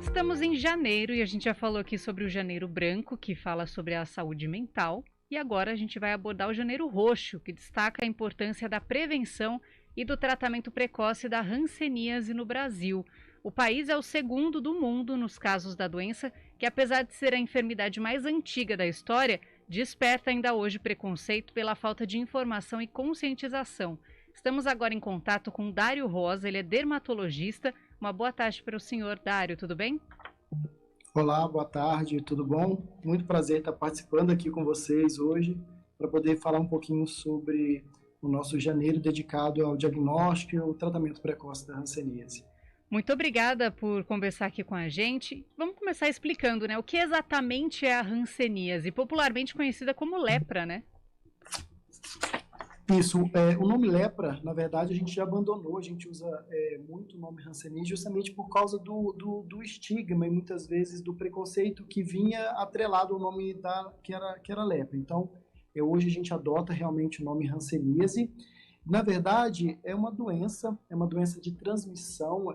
Estamos em janeiro e a gente já falou aqui sobre o janeiro branco, que fala sobre a saúde mental, e agora a gente vai abordar o janeiro roxo, que destaca a importância da prevenção e do tratamento precoce da hanseníase no Brasil. O país é o segundo do mundo nos casos da doença, que apesar de ser a enfermidade mais antiga da história, desperta ainda hoje preconceito pela falta de informação e conscientização. Estamos agora em contato com Dário Rosa, ele é dermatologista. Uma boa tarde para o senhor Dário, tudo bem? Olá, boa tarde, tudo bom? Muito prazer estar participando aqui com vocês hoje para poder falar um pouquinho sobre o nosso janeiro dedicado ao diagnóstico e ao tratamento precoce da hanseníase. Muito obrigada por conversar aqui com a gente. Vamos começar explicando, né? O que exatamente é a hanseníase, popularmente conhecida como lepra, né? Isso, o nome lepra, na verdade, a gente já abandonou, a gente usa muito o nome hanseníase justamente por causa do estigma e muitas vezes do preconceito que vinha atrelado ao nome que era lepra. Então, hoje a gente adota realmente o nome hanseníase. Na verdade, é uma doença de transmissão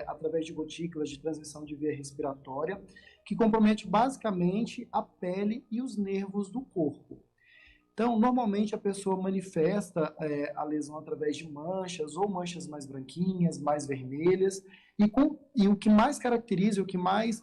através de gotículas de transmissão de via respiratória, que compromete basicamente a pele e os nervos do corpo. Então, normalmente a pessoa manifesta a lesão através de manchas, ou manchas mais branquinhas, mais vermelhas, e o que mais caracteriza, o que mais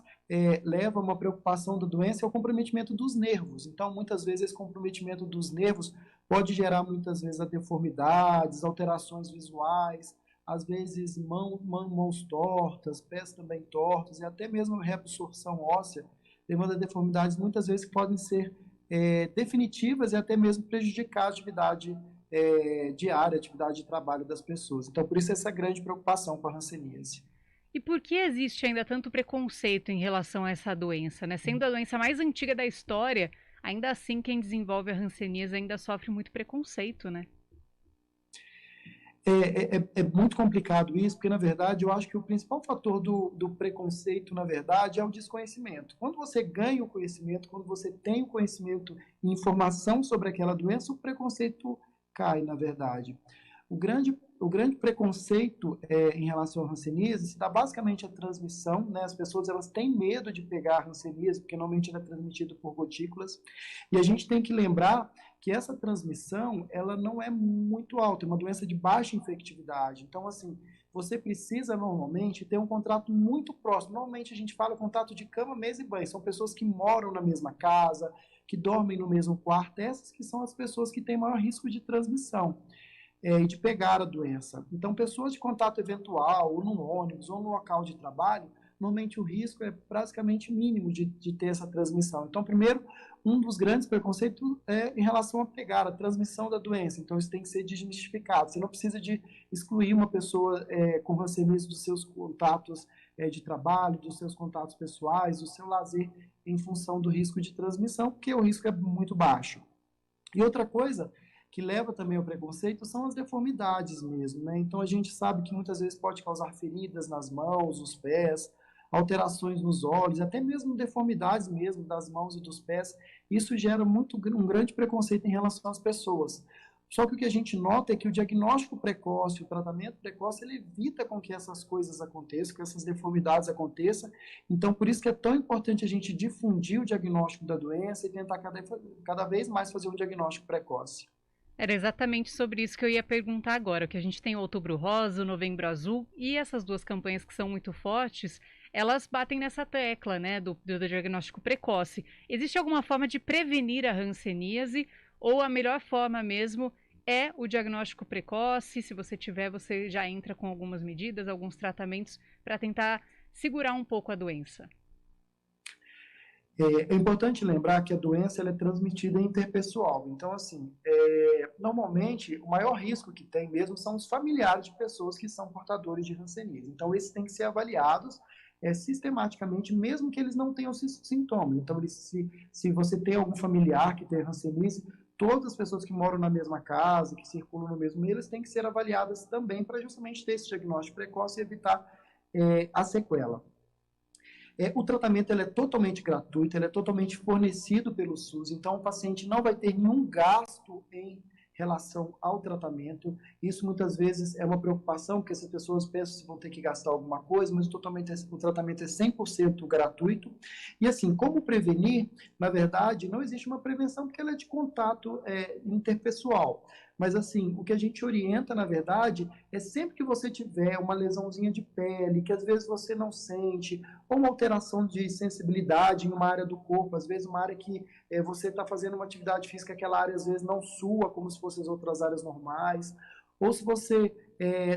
leva a uma preocupação da doença é o comprometimento dos nervos. Então, muitas vezes, esse comprometimento dos nervos pode gerar, muitas vezes, deformidades, alterações visuais, às vezes mãos tortas, pés também tortos, e até mesmo reabsorção óssea, levando a deformidades, muitas vezes, que podem ser definitivas e até mesmo prejudicar a atividade diária, a atividade de trabalho das pessoas. Então, por isso essa grande preocupação com a hanseníase. E por que existe ainda tanto preconceito em relação a essa doença, né? Sendo a doença mais antiga da história, ainda assim quem desenvolve a hanseníase ainda sofre muito preconceito, né? É muito complicado isso, porque, na verdade, eu acho que o principal fator do preconceito, na verdade, é o desconhecimento. Quando você ganha o conhecimento, quando você tem o conhecimento e informação sobre aquela doença, o preconceito cai, na verdade. O grande preconceito em relação à hanseníase se dá basicamente à transmissão, né? As pessoas elas têm medo de pegar a hanseníase, porque normalmente ela é transmitida por gotículas, e a gente tem que lembrar que essa transmissão ela não é muito alta, é uma doença de baixa infectividade. Então, assim, você precisa normalmente ter um contato muito próximo. Normalmente a gente fala contato de cama, mesa e banho. São pessoas que moram na mesma casa, que dormem no mesmo quarto. Essas que são as pessoas que têm maior risco de transmissão e de pegar a doença. Então, pessoas de contato eventual, ou no ônibus, ou no local de trabalho, normalmente o risco é praticamente mínimo de ter essa transmissão. Então, primeiro, um dos grandes preconceitos é em relação a pegar a transmissão da doença. Então, isso tem que ser desmistificado. Você não precisa de excluir uma pessoa com hanseníase dos seus contatos de trabalho, dos seus contatos pessoais, do seu lazer, em função do risco de transmissão, porque o risco é muito baixo. E outra coisa que leva também ao preconceito são as deformidades mesmo, né? Então a gente sabe que muitas vezes pode causar feridas nas mãos, nos pés, alterações nos olhos, até mesmo deformidades mesmo das mãos e dos pés. Isso gera um grande preconceito em relação às pessoas. Só que o que a gente nota é que o diagnóstico precoce, o tratamento precoce, ele evita com que essas coisas aconteçam, que essas deformidades aconteçam. Então, por isso que é tão importante a gente difundir o diagnóstico da doença e tentar cada vez mais fazer um diagnóstico precoce. Era exatamente sobre isso que eu ia perguntar agora, que a gente tem o Outubro Rosa, o Novembro Azul, e essas duas campanhas que são muito fortes, elas batem nessa tecla, né, do diagnóstico precoce. Existe alguma forma de prevenir a hanseníase, ou a melhor forma mesmo é o diagnóstico precoce? Se você tiver, você já entra com algumas medidas, alguns tratamentos, para tentar segurar um pouco a doença. É importante lembrar que a doença ela é transmitida interpessoal. Então, assim, normalmente, o maior risco que tem mesmo são os familiares de pessoas que são portadores de hanseníase. Então, esses têm que ser avaliados sistematicamente, mesmo que eles não tenham sintomas. Então, se você tem algum familiar que tem hanseníase, todas as pessoas que moram na mesma casa, que circulam no mesmo meio, eles têm que ser avaliadas também para justamente ter esse diagnóstico precoce e evitar a sequela. O tratamento ele é totalmente gratuito, ele é totalmente fornecido pelo SUS, então o paciente não vai ter nenhum gasto em relação ao tratamento. Isso muitas vezes é uma preocupação, porque essas pessoas pensam que vão ter que gastar alguma coisa, mas o tratamento é 100% gratuito. E assim, como prevenir? Na verdade, não existe uma prevenção porque ela é de contato interpessoal. Mas assim, o que a gente orienta, na verdade, é sempre que você tiver uma lesãozinha de pele, que às vezes você não sente, ou uma alteração de sensibilidade em uma área do corpo, às vezes uma área que você está fazendo uma atividade física, aquela área às vezes não sua, como se fossem as outras áreas normais, ou se você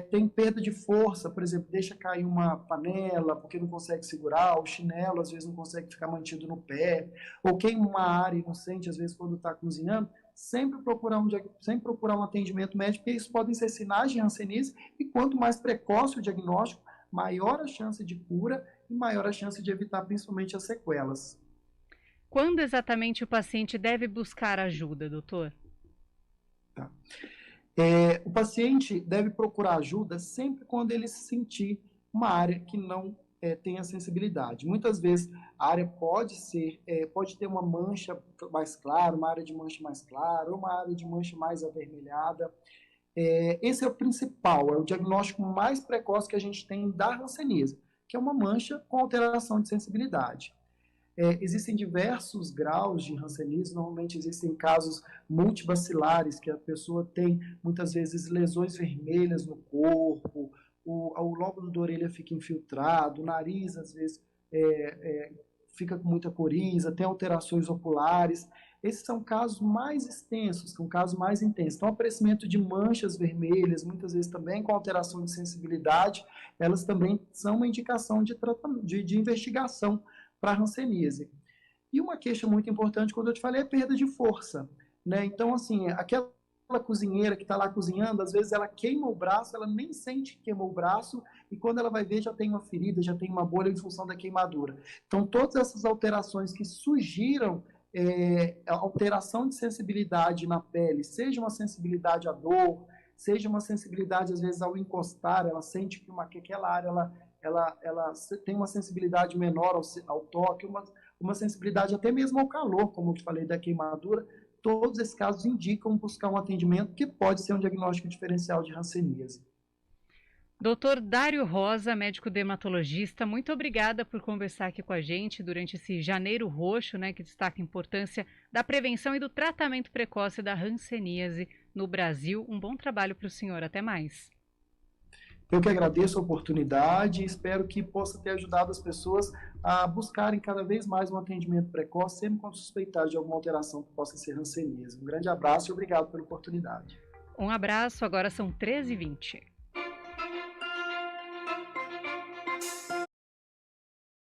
tem perda de força, por exemplo, deixa cair uma panela porque não consegue segurar, o chinelo às vezes não consegue ficar mantido no pé, ou queima uma área e não sente às vezes quando está cozinhando, sempre procurar um atendimento médico, porque isso podem ser sinais de hanseníase, e quanto mais precoce o diagnóstico, maior a chance de cura e maior a chance de evitar principalmente as sequelas. Quando exatamente o paciente deve buscar ajuda, doutor? Tá. O paciente deve procurar ajuda sempre quando ele se sentir uma área que não tenha sensibilidade. Muitas vezes a área pode ter uma mancha mais clara, uma área de mancha mais clara, ou uma área de mancha mais avermelhada. Esse é o principal, é o diagnóstico mais precoce que a gente tem da hanseníase, que é uma mancha com alteração de sensibilidade. Existem diversos graus de hanseníase, normalmente existem casos multibacilares, que a pessoa tem muitas vezes lesões vermelhas no corpo, o lóbulo da orelha fica infiltrado, o nariz às vezes fica com muita coriza, tem alterações oculares. Esses são casos mais extensos, são casos mais intensos. Então, o aparecimento de manchas vermelhas, muitas vezes também com alteração de sensibilidade, elas também são uma indicação de investigação para a hanseníase. E uma queixa muito importante, quando eu te falei, é perda de força, né? Então, assim, aquela cozinheira que está lá cozinhando, às vezes ela queima o braço, ela nem sente que queimou o braço, e quando ela vai ver já tem uma ferida, já tem uma bolha em função da queimadura. Então, todas essas alterações que sugiram alteração de sensibilidade na pele, seja uma sensibilidade à dor, seja uma sensibilidade, às vezes, ao encostar, ela sente que aquela área ela tem uma sensibilidade menor ao toque, uma sensibilidade até mesmo ao calor, como eu te falei, da queimadura. Todos esses casos indicam buscar um atendimento que pode ser um diagnóstico diferencial de hanseníase. Doutor Dário Rosa, médico dermatologista, muito obrigada por conversar aqui com a gente durante esse Janeiro Roxo, né, que destaca a importância da prevenção e do tratamento precoce da hanseníase no Brasil. Um bom trabalho para o senhor. Até mais. Eu que agradeço a oportunidade e espero que possa ter ajudado as pessoas a buscarem cada vez mais um atendimento precoce, sempre quando suspeitar de alguma alteração que possa ser hanseníase. Um grande abraço e obrigado pela oportunidade. Um abraço, agora são 13h20.